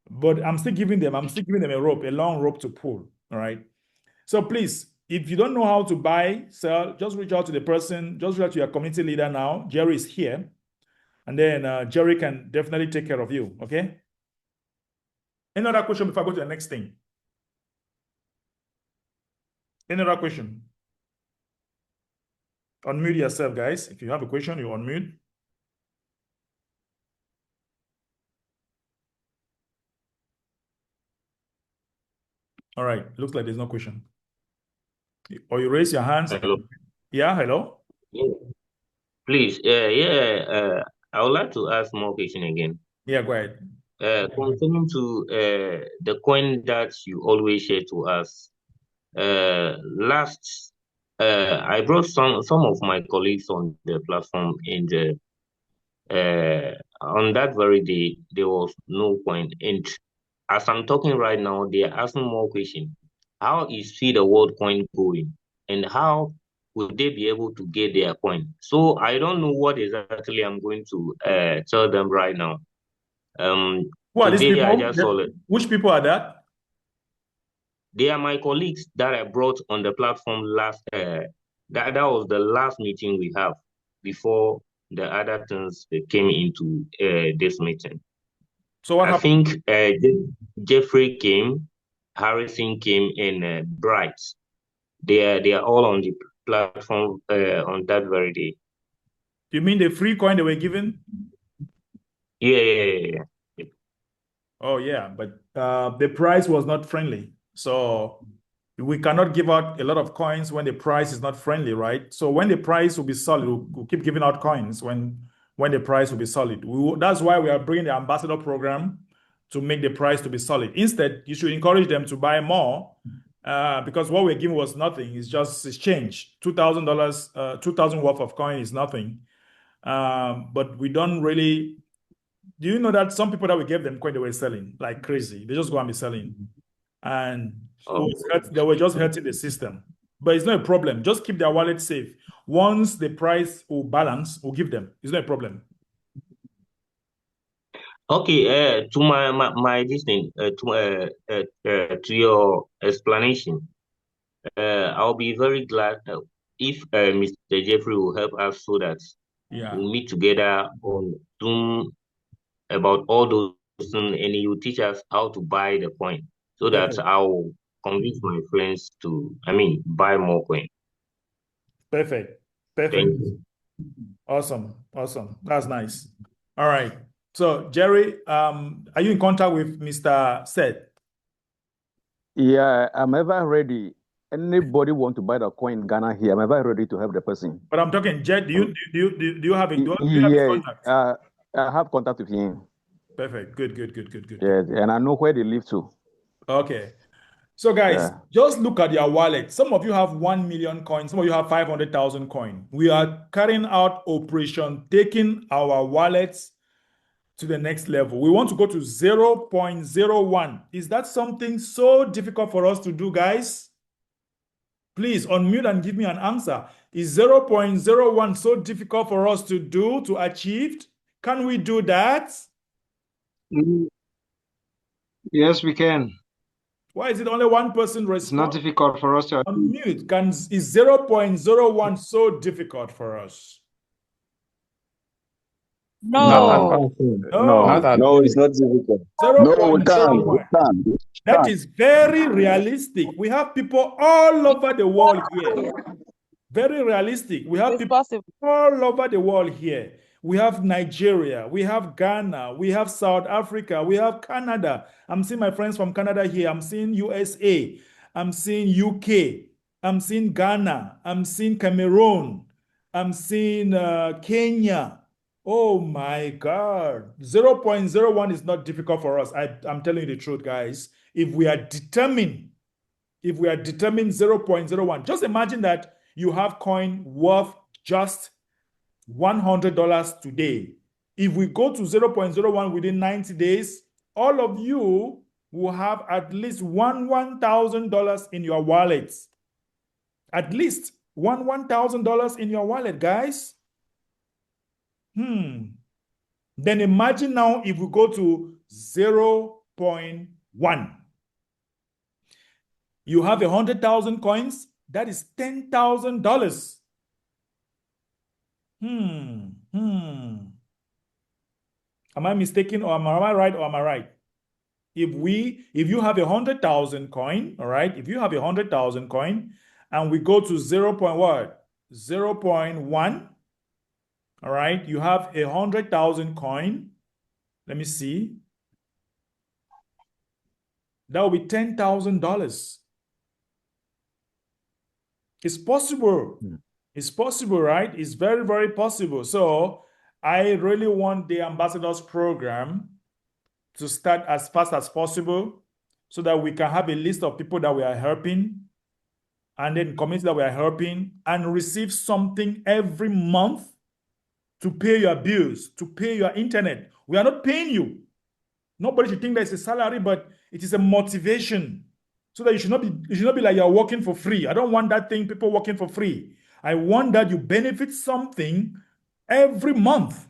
[SPEAKER 1] but I'm still giving them a long rope to pull, all right? So please, if you don't know how to buy, sell, just reach out to the person, just reach out to your community leader now. Jerry is here. And then Jerry can definitely take care of you, okay? Any other question before I go to the next thing? Any other question? Unmute yourself, guys. If you have a question, you unmute. All right, looks like there's no question. Or you raise your hands.
[SPEAKER 4] Hello.
[SPEAKER 1] Yeah, hello?
[SPEAKER 4] Yeah. Please, I would like to ask more question again.
[SPEAKER 1] Yeah, go ahead.
[SPEAKER 4] Concerning to the coin that you always share to us. Last, I brought some of my colleagues on the platform, and on that very day there was no coin. And as I'm talking right now, they are asking more questions. How is Feed the World coin going, and how would they be able to get their coin? So I don't know what exactly I'm going to tell them right now.
[SPEAKER 1] Who are these
[SPEAKER 4] Today I
[SPEAKER 1] people?
[SPEAKER 4] just saw it.
[SPEAKER 1] Which people are that?
[SPEAKER 4] They are my colleagues that I brought on the platform last. That was the last meeting we have before the other things came into this meeting.
[SPEAKER 1] So what
[SPEAKER 4] I
[SPEAKER 1] happened?
[SPEAKER 4] think Jeffrey came, Harrison came, and Bright. They are all on the platform on that very day.
[SPEAKER 1] You mean the free coin they were given?
[SPEAKER 4] Yeah.
[SPEAKER 1] Oh yeah, but the price was not friendly. So we cannot give out a lot of coins when the price is not friendly, right? So when the price will be solid, we'll keep giving out coins when the price will be solid. That's why we are bringing the ambassador program to make the price to be solid. Instead, you should encourage them to buy more because what we're giving was nothing. It's change. $2,000, 2,000 worth of coin is nothing. But we don't really. Do you know that some people that we gave them coin they were selling like crazy? They just go and be selling, and
[SPEAKER 4] Oh,
[SPEAKER 1] they were just hurting the system. But it's not a problem. Just keep their wallet safe. Once the price will balance, we'll give them. It's not a problem.
[SPEAKER 4] okay. To my this thing. To your explanation. I'll be very glad if Mr. Jeffrey will help us so that
[SPEAKER 1] Yeah,
[SPEAKER 4] we'll meet together on Zoom about all those things, and you teach us how to buy the coin so that
[SPEAKER 1] perfect,
[SPEAKER 4] I'll convince my friends to, buy more coin.
[SPEAKER 1] perfect,
[SPEAKER 4] Thank
[SPEAKER 1] perfect.
[SPEAKER 4] you.
[SPEAKER 1] Awesome, awesome. That's nice. All right. So Jerry, are you in contact with Mr. Seth?
[SPEAKER 2] Yeah, I'm ever ready. Anybody want to buy the coin in Ghana here? I'm ever ready to help the person.
[SPEAKER 1] But I'm talking Jet. Do you have do you have his
[SPEAKER 2] Yeah,
[SPEAKER 1] contact?
[SPEAKER 2] I have contact with him.
[SPEAKER 1] Perfect. Good.
[SPEAKER 2] Yeah, and I know where they live too.
[SPEAKER 1] Okay. So guys,
[SPEAKER 2] Yeah.
[SPEAKER 1] just look at your wallet. Some of you have 1 million coins. Some of you have 500,000 coin. We are carrying out operation, taking our wallets to the next level. We want to go to 0.01. Is that something so difficult for us to do, guys? Please unmute and give me an answer. Is 0.01 so difficult for us to do, to achieve? Can we do that?
[SPEAKER 3] Yes, we can.
[SPEAKER 1] Why is it only one person
[SPEAKER 3] It's not
[SPEAKER 1] respond?
[SPEAKER 3] difficult for us to achieve.
[SPEAKER 1] Unmute. Is 0.01 so difficult for us?
[SPEAKER 5] Not at
[SPEAKER 6] No,
[SPEAKER 5] all.
[SPEAKER 1] No,
[SPEAKER 5] Not at
[SPEAKER 6] no,
[SPEAKER 5] all.
[SPEAKER 6] it's not difficult. No, we can. We
[SPEAKER 1] 0.01.
[SPEAKER 6] can. We
[SPEAKER 1] That
[SPEAKER 6] can.
[SPEAKER 1] is very realistic. We have people all over the world here. Very realistic. We have
[SPEAKER 5] it's
[SPEAKER 1] people
[SPEAKER 5] possible.
[SPEAKER 1] all over the world here. We have Nigeria, we have Ghana, we have South Africa, we have Canada. I'm seeing my friends from Canada here. I'm seeing USA, I'm seeing UK, I'm seeing Ghana, I'm seeing Cameroon, I'm seeing Kenya. Oh my God. 0.01 is not difficult for us. I'm telling you the truth, guys. If we are determined 0.01, just imagine that you have coin worth just $100 today. If we go to 0.01 within 90 days, all of you will have at least $1,000 in your wallet. At least $1,000 in your wallet, guys. Then imagine now if we go to 0.1. You have 100,000 coins, that is $10,000. Am I mistaken or am I right or am I right? If you have 100,000 coin, all right, if you have 100,000 coin and we go to 0.1, all right, you have 100,000 coin. Let me see. That will be $10,000. It's possible. It's possible, right? It's very, very possible. So I really want the ambassadors program to start as fast as possible so that we can have a list of people that we are helping and then communities that we are helping and receive something every month to pay your bills, to pay your internet. We are not paying you. Nobody should think that it's a salary, but it is a motivation so that you should not be like you're working for free. I don't want that thing, people working for free. I want that you benefit something every month.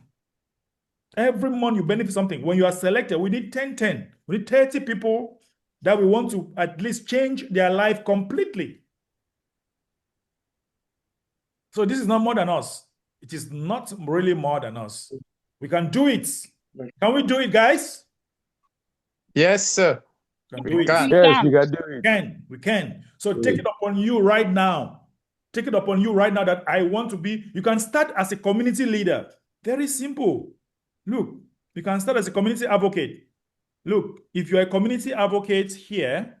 [SPEAKER 1] Every month you benefit something. When you are selected, we need 10. We need 30 people that we want to at least change their life completely. So this is not more than us. It is not really more than us. We can do it. Can we do it, guys?
[SPEAKER 5] Yes, sir.
[SPEAKER 1] Can
[SPEAKER 5] We
[SPEAKER 1] do it.
[SPEAKER 5] can.
[SPEAKER 2] Yes, we can do it.
[SPEAKER 1] We can. So take it upon you right now. Take it upon you right now that I want to be. You can start as a community leader. Very simple. Look, you can start as a community advocate. Look, if you're a community advocate here,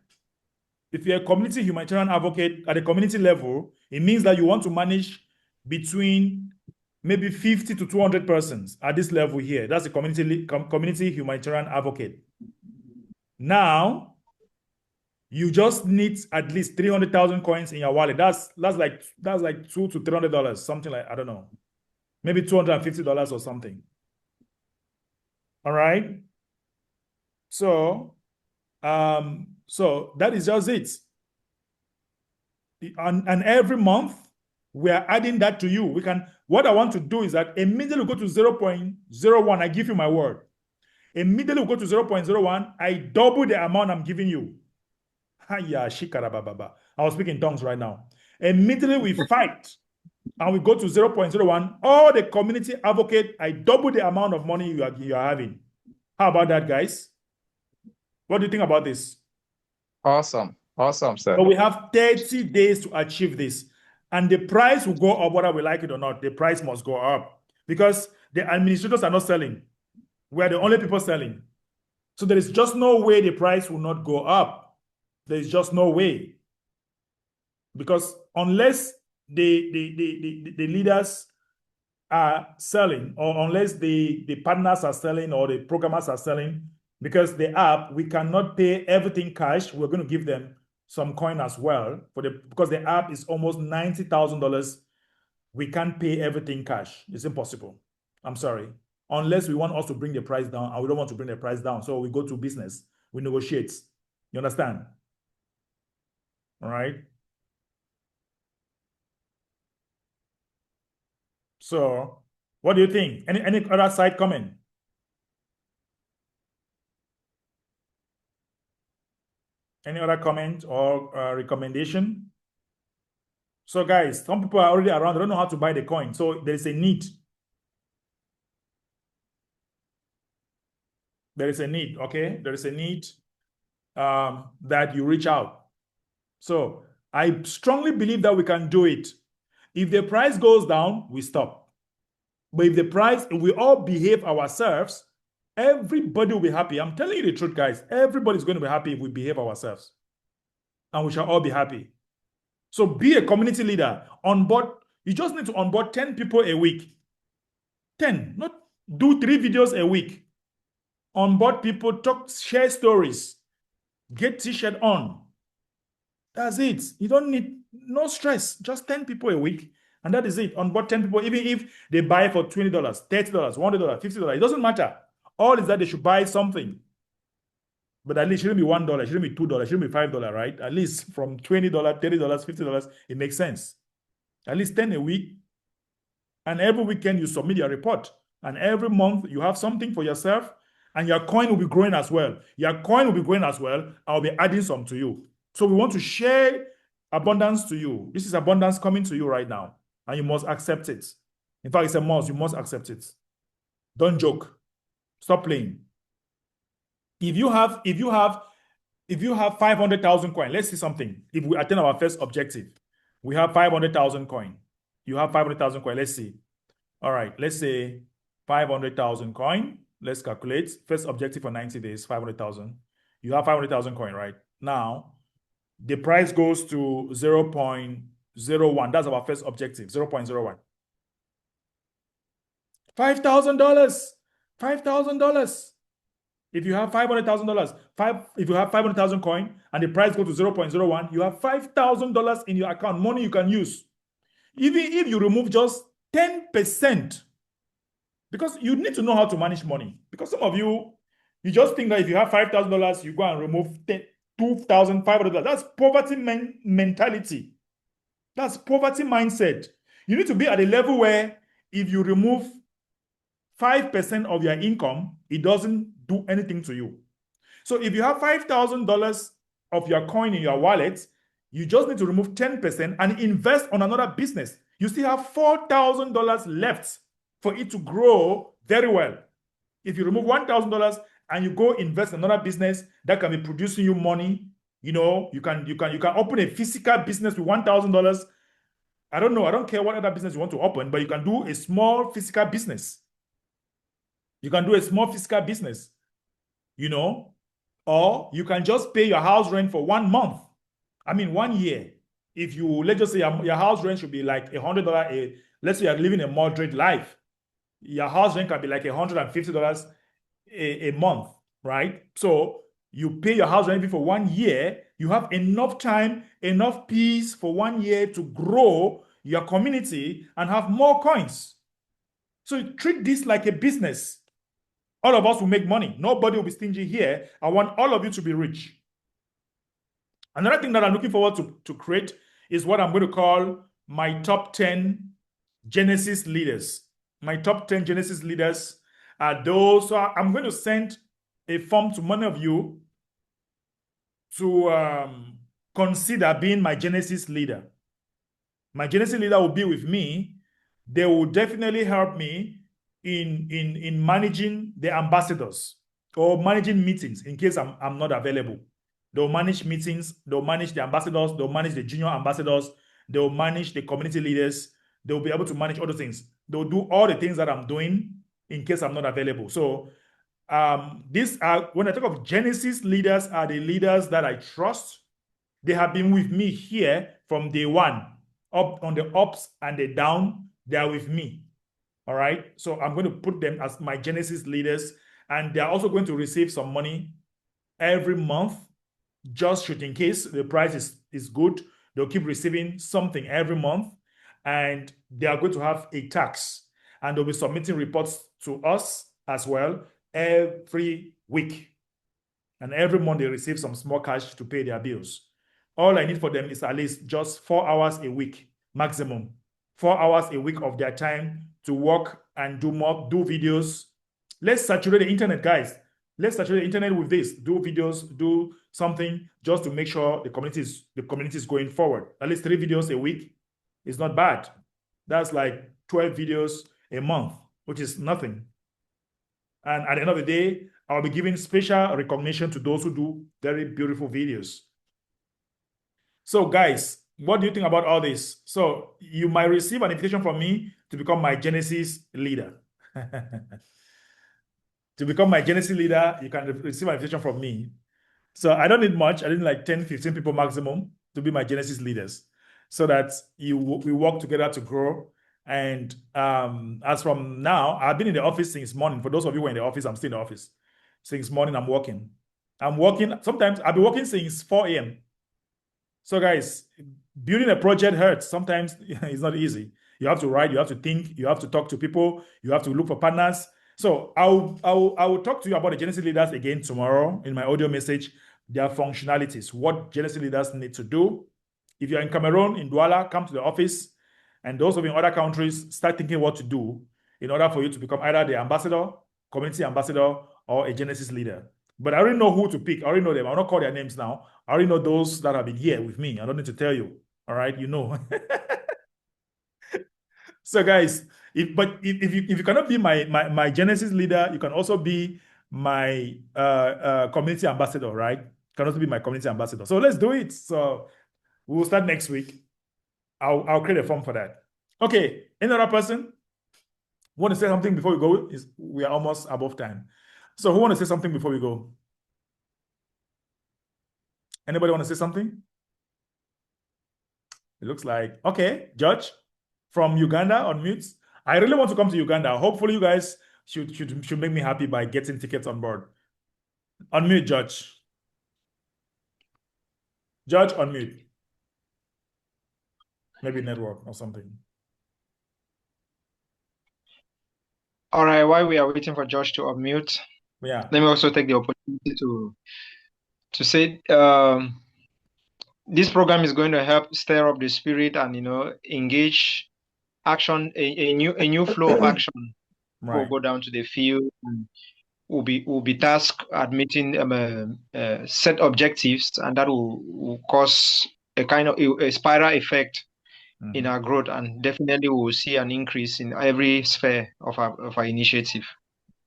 [SPEAKER 1] if you're a community humanitarian advocate at the community level, it means that you want to manage between maybe 50 to 200 persons at this level here. That's a community humanitarian advocate. Now, you just need at least 300,000 coins in your wallet. That's like $200 to $300, something like, I don't know, maybe $250 or something. All right. So that is just it. And every month we are adding that to you. What I want to do is that immediately we go to 0.01. I give you my word. Immediately we go to 0.01. I double the amount I'm giving you. I was speaking in tongues right now. Immediately we fight and we go to 0.01. All the community advocate, I double the amount of money you are having. How about that, guys? What do you think about this?
[SPEAKER 5] Awesome. Awesome, sir.
[SPEAKER 1] So we have 30 days to achieve this. And the price will go up whether we like it or not. The price must go up because the administrators are not selling. We are the only people selling. So there is just no way the price will not go up. There is just no way. Because unless the leaders are selling, or unless the partners are selling, or the programmers are selling, because the app, we cannot pay everything cash. We're going to give them some coin as well because the app is almost $90,000. We can't pay everything cash. It's impossible. I'm sorry. Unless we want us to bring the price down, and we don't want to bring the price down. So we go to business. We negotiate. You understand? All right. So what do you think? Any other side comment? Any other comment or recommendation? So guys, some people are already around. They don't know how to buy the coin. So there is a need. There is a need, okay? There is a need that you reach out. So I strongly believe that we can do it. If the price goes down, we stop. But if we all behave ourselves, everybody will be happy. I'm telling you the truth, guys. Everybody's going to be happy if we behave ourselves. And we shall all be happy. So be a community leader. Onboard, you just need to onboard 10 people a week. 10, not do 3 videos a week. Onboard people, talk, share stories, get t-shirt on. That's it. You don't need no stress. Just 10 people a week. And that is it. Onboard 10 people, even if they buy for $20, $30, $100, $50, it doesn't matter. All is that they should buy something. But at least it shouldn't be $1, it shouldn't be $2, it shouldn't be $5, right? At least from $20, $30, $50, it makes sense. At least 10 a week. And every weekend you submit your report. And every month you have something for yourself. And your coin will be growing as well. Your coin will be growing as well. I'll be adding some to you. So we want to share abundance to you. This is abundance coming to you right now. And you must accept it. In fact, it's a must. You must accept it. Don't joke. Stop playing. If you have 500,000 coin, let's see something. If we attain our first objective, we have 500,000 coin. You have 500,000 coin. Let's see. All right. Let's say 500,000 coin. Let's calculate. First objective for 90 days, 500,000. You have 500,000 coin, right? Now, the price goes to 0.01. That's our first objective, 0.01. $5,000. $5,000. If you have $500,000, if you have 500,000 coin and the price goes to 0.01, you have $5,000 in your account, money you can use. Even if you remove just 10%, because you need to know how to manage money. Because some of you just think that if you have $5,000, you go and remove $2,500. That's poverty mentality. That's poverty mindset. You need to be at a level where if you remove 5% of your income, it doesn't do anything to you. So if you have $5,000 of your coin in your wallet, you just need to remove 10% and invest on another business. You still have $4,000 left for it to grow very well. If you remove $1,000 and you go invest in another business that can be producing you money, you know, you can open a physical business with $1,000. I don't know. I don't care what other business you want to open, but you can do a small physical business. You can do a small physical business, you know, or you can just pay your house rent for 1 month. I mean, 1 year. If you, let's just say your house rent should be like $100 let's say you're living a moderate life. Your house rent can be like $150 a month, right? So you pay your house rent for 1 year. You have enough time, enough peace for 1 year to grow your community and have more coins. So you treat this like a business. All of us will make money. Nobody will be stingy here. I want all of you to be rich. Another thing that I'm looking forward to create is what I'm going to call my top 10 Genesis leaders. My top 10 Genesis leaders are those. So I'm going to send a form to many of you to consider being my Genesis leader. My Genesis leader will be with me. They will definitely help me in managing the ambassadors or managing meetings in case I'm not available. They'll manage meetings, they'll manage the ambassadors, they'll manage the junior ambassadors, they'll manage the community leaders, they'll be able to manage other things. They'll do all the things that I'm doing in case I'm not available. So these are, when I talk of Genesis leaders, are the leaders that I trust. They have been with me here from day one, up on the ups and the down, they are with me. All right. So I'm going to put them as my Genesis leaders, and they're also going to receive some money every month, just in case the price is good. They'll keep receiving something every month, and they are going to have a tax, and they'll be submitting reports to us as well every week. And every month they receive some small cash to pay their bills. All I need for them is at least just 4 hours a week, maximum. 4 hours a week of their time to work and do videos. Let's saturate the internet, guys. Let's saturate the internet with this. Do videos, do something just to make sure the community is going forward. At least 3 videos a week is not bad. That's like 12 videos a month, which is nothing. And at the end of the day, I'll be giving special recognition to those who do very beautiful videos. So guys, what do you think about all this? So you might receive an invitation from me to become my Genesis leader. To become my Genesis leader, you can receive an invitation from me. So I don't need much. I need like 10, 15 people maximum to be my Genesis leaders, so that we work together to grow. And as from now, I've been in the office since morning. For those of you who are in the office, I'm still in the office. Since morning, I'm working. Sometimes I'll be working since 4 a.m. So guys, building a project hurts. Sometimes it's not easy. You have to write, you have to think, you have to talk to people, you have to look for partners. So I will talk to you about the Genesis leaders again tomorrow in my audio message, their functionalities, what Genesis leaders need to do. If you're in Cameroon, in Douala, come to the office. And those of you in other countries, start thinking what to do in order for you to become either the ambassador, community ambassador, or a Genesis leader. But I already know who to pick. I already know them. I'll not call their names now. I already know those that have been here with me. I don't need to tell you. All right, you know. So guys, if you cannot be my Genesis leader, you can also be my community ambassador, right? You can also be my community ambassador. So let's do it. So we'll start next week. I'll create a form for that. Okay, any other person want to say something before we go? We are almost above time. So who want to say something before we go? Anybody want to say something? It looks like, okay, Judge from Uganda on mute. I really want to come to Uganda. Hopefully you guys should make me happy by getting tickets on board. Unmute, Judge. Judge, unmute. Maybe network or something.
[SPEAKER 3] All right, while we are waiting for Josh to unmute,
[SPEAKER 1] yeah,
[SPEAKER 3] let me also take the opportunity to say this program is going to help stir up the spirit and engage action, a new flow of action.
[SPEAKER 1] right.
[SPEAKER 3] We'll go down to the field and we'll be tasked at meeting set objectives, and that will cause a kind of a spiral effect in our growth, and definitely we will see an increase in every sphere of our initiative.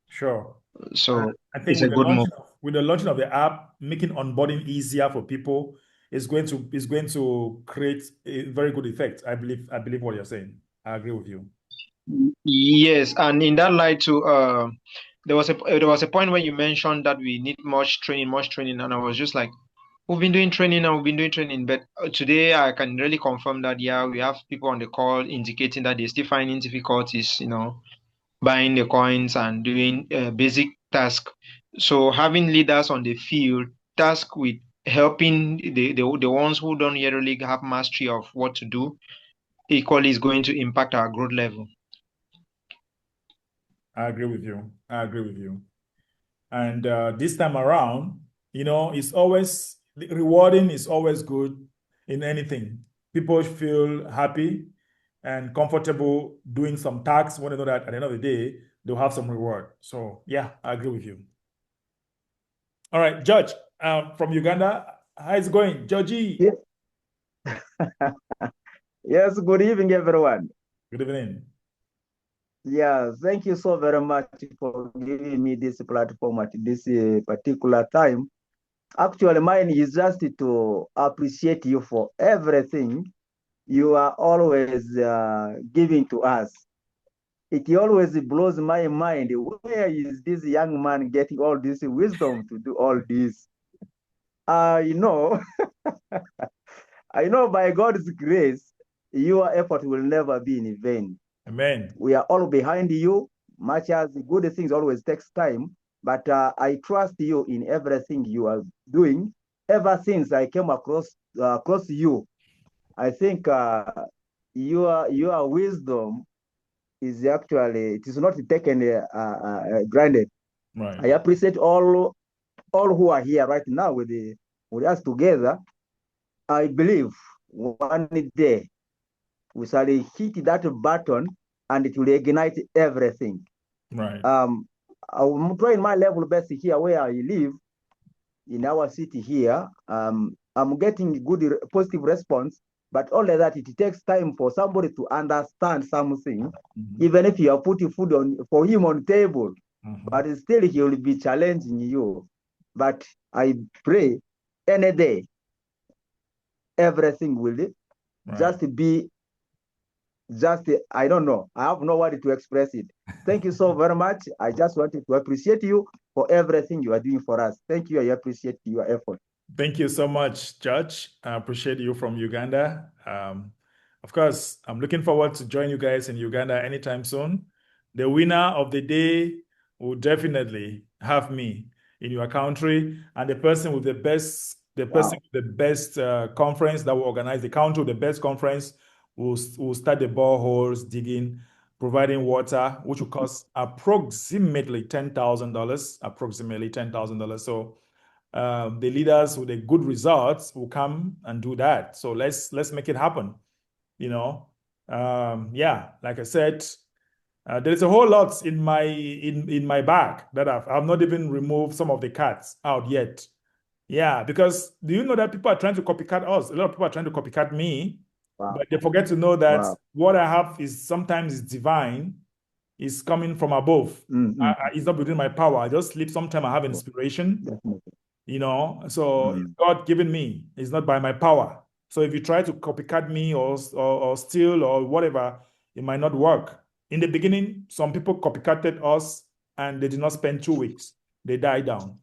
[SPEAKER 1] Sure.
[SPEAKER 3] So
[SPEAKER 1] I think
[SPEAKER 3] it's a good move.
[SPEAKER 1] with the launching of the app, making onboarding easier for people is going to create a very good effect. I believe what you're saying. I agree with you.
[SPEAKER 3] Yes, and in that light too, there was a point where you mentioned that we need much training, and I was just like, we've been doing training and we've been doing training, but today I can really confirm that yeah, we have people on the call indicating that they're still finding difficulties, buying the coins and doing basic tasks. So having leaders on the field tasked with helping the ones who don't yet really have mastery of what to do equally is going to impact our growth level.
[SPEAKER 1] I agree with you. And this time around, it's always rewarding. Is always good in anything. People feel happy and comfortable doing some tasks when they know that at the end of the day they'll have some reward. So yeah, I agree with you. All right, Judge, from Uganda, how's it going, Georgie?
[SPEAKER 7] Yes. Yes, good evening, everyone.
[SPEAKER 1] Good evening.
[SPEAKER 7] Yeah, thank you so very much for giving me this platform at this particular time. Actually, mine is just to appreciate you for everything you are always giving to us. It always blows my mind. Where is this young man getting all this wisdom to do all this? I know, I know by God's grace, your effort will never be in vain.
[SPEAKER 1] Amen.
[SPEAKER 7] We are all behind you, much as good things always takes time, but I trust you in everything you are doing. Ever since I came across you, I think your wisdom is actually, it is not taken granted.
[SPEAKER 1] Right.
[SPEAKER 7] I appreciate all who are here right now with us together. I believe one day we shall hit that button and it will ignite everything.
[SPEAKER 1] Right.
[SPEAKER 7] I'm trying my level best here where I live in our city here. I'm getting good positive response, but only that it takes time for somebody to understand something, even if you are putting food for him on table, but still he will be challenging you. But I pray any day, everything will just be I don't know. I have no word to express it. Thank you so very much. I just wanted to appreciate you for everything you are doing for us. Thank you. I appreciate your effort.
[SPEAKER 1] Thank you so much, Judge. I appreciate you from Uganda. Of course, I'm looking forward to join you guys in Uganda anytime soon. The winner of the day will definitely have me in your country, and the person with the best, conference that will organize the country with the best conference will start the boreholes, digging, providing water, which will cost approximately $10,000. Approximately $10,000. So the leaders with the good results will come and do that. So let's make it happen. Yeah, like I said, there is a whole lot in my bag that I've not even removed some of the cats out yet. Yeah, because do you know that people are trying to copycat us? A lot of people are trying to copycat me, but they forget to know that what I have is sometimes divine, is coming from above. It's not within my power. I just sleep. Sometimes I have inspiration. So it's God given me. It's not by my power. So if you try to copycat me or steal or whatever, it might not work. In the beginning, some people copycatted us and they did not spend 2 weeks. They died down.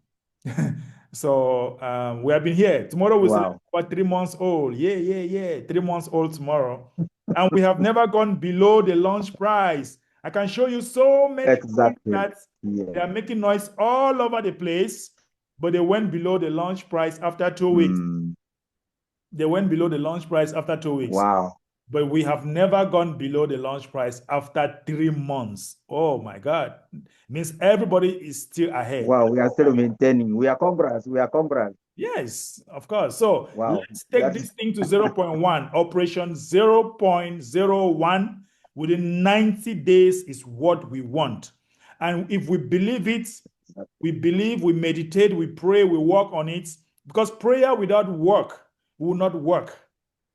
[SPEAKER 1] So we have been here. Tomorrow we celebrate about 3 months old. Yeah. 3 months old tomorrow. And we have never gone below the launch price. I can show you so many that they are making noise all over the place, but they went below the launch price after 2 weeks. They went below the launch price after 2 weeks.
[SPEAKER 7] Wow.
[SPEAKER 1] But we have never gone below the launch price after 3 months. Oh my God. It means everybody is still ahead.
[SPEAKER 7] Wow, we are still maintaining. We are congrats.
[SPEAKER 1] Yes, of course. So let's take this thing to 0.1. Operation 0.01 within 90 days is what we want. And if we believe it, we believe, we meditate, we pray, we work on it, because prayer without work will not work.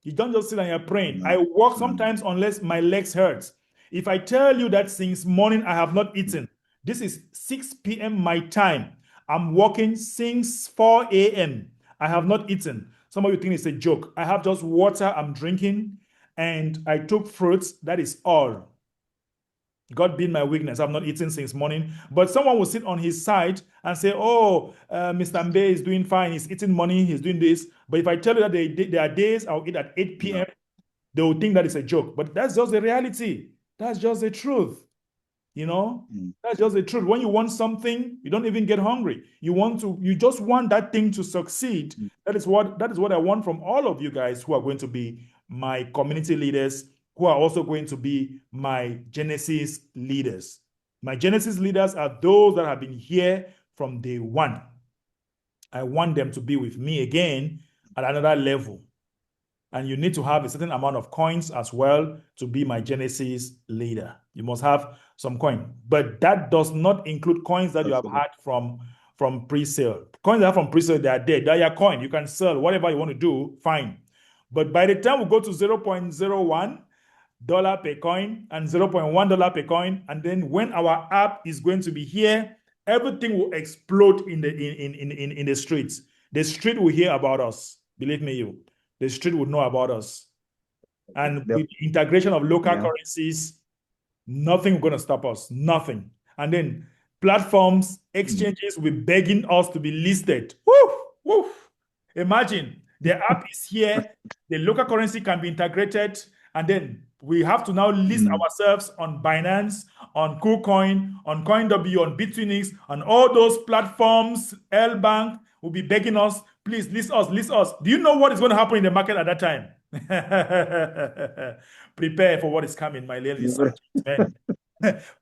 [SPEAKER 1] You don't just sit and you're praying. I work sometimes unless my legs hurt. If I tell you that since morning I have not eaten, This is 6 p.m. my time. I'm working since 4 a.m. I have not eaten. Some of you think it's a joke. I have just water I'm drinking, and I took fruits. That is all. God being my weakness, I've not eaten since morning. But someone will sit on his side and say, oh, Mr. Mbe is doing fine. He's eating money. He's doing this. But if I tell you that there are days I'll eat at 8 p.m., they will think that it's a joke. But that's just the reality. That's just the truth. You know, that's just the truth. When you want something, you don't even get hungry. You just want that thing to succeed. That is what I want from all of you guys who are going to be my community leaders, who are also going to be my Genesis leaders. My Genesis leaders are those that have been here from day one. I want them to be with me again at another level. And you need to have a certain amount of coins as well to be my Genesis leader. You must have some coin. But that does not include coins that you have had from pre-sale. Coins that are from pre-sale, they are dead. They are your coin. You can sell whatever you want to do, fine. But by the time we go to $0.01 per coin and $0.1 per coin, and then when our app is going to be here, everything will explode in the streets. The street will hear about us. Believe me, the street would know about us. And with the integration of local currencies, nothing is going to stop us. Nothing. And then platforms, exchanges will be begging us to be listed. Woof, woof. Imagine the app is here, the local currency can be integrated, and then we have to now list ourselves on Binance, on KuCoin, on CoinW, on Bitfinex, on all those platforms. L-Bank will be begging us, please list us, list us. Do you know what is going to happen in the market at that time? Prepare for what is coming, my ladies and gentlemen.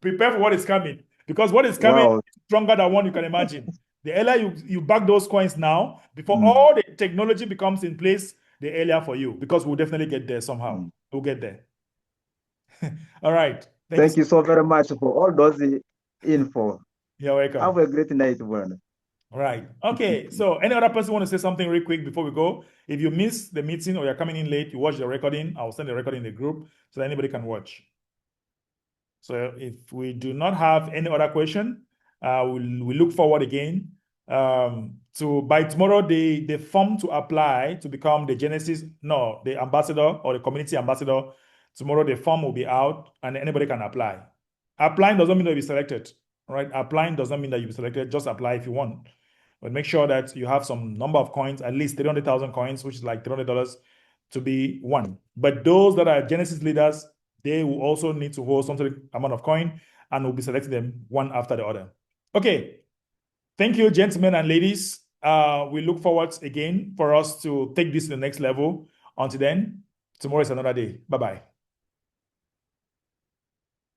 [SPEAKER 1] Prepare for what is coming, because what is coming is stronger than one you can imagine. The earlier you back those coins now, before all the technology becomes in place, the earlier for you, because we'll definitely get there somehow. We'll get there. All right.
[SPEAKER 7] Thank you so very much for all those info.
[SPEAKER 1] You're welcome.
[SPEAKER 7] Have a great night, Werner.
[SPEAKER 1] All right. Okay. So any other person want to say something real quick before we go? If you miss the meeting or you're coming in late, you watch the recording. I'll send the recording in the group so that anybody can watch. So if we do not have any other question, we look forward again to by tomorrow the form to apply to become the the ambassador or the community ambassador. Tomorrow the form will be out and anybody can apply. Applying doesn't mean that you'll be selected, right? Applying doesn't mean that you'll be selected. Just apply if you want, but make sure that you have some number of coins, at least 300,000 coins, which is like $300 to be one. But those that are Genesis leaders, they will also need to hold some amount of coin and we'll be selecting them one after the other. Okay. Thank you, gentlemen and ladies. We look forward again for us to take this to the next level. Until then, tomorrow is another day. Bye-bye.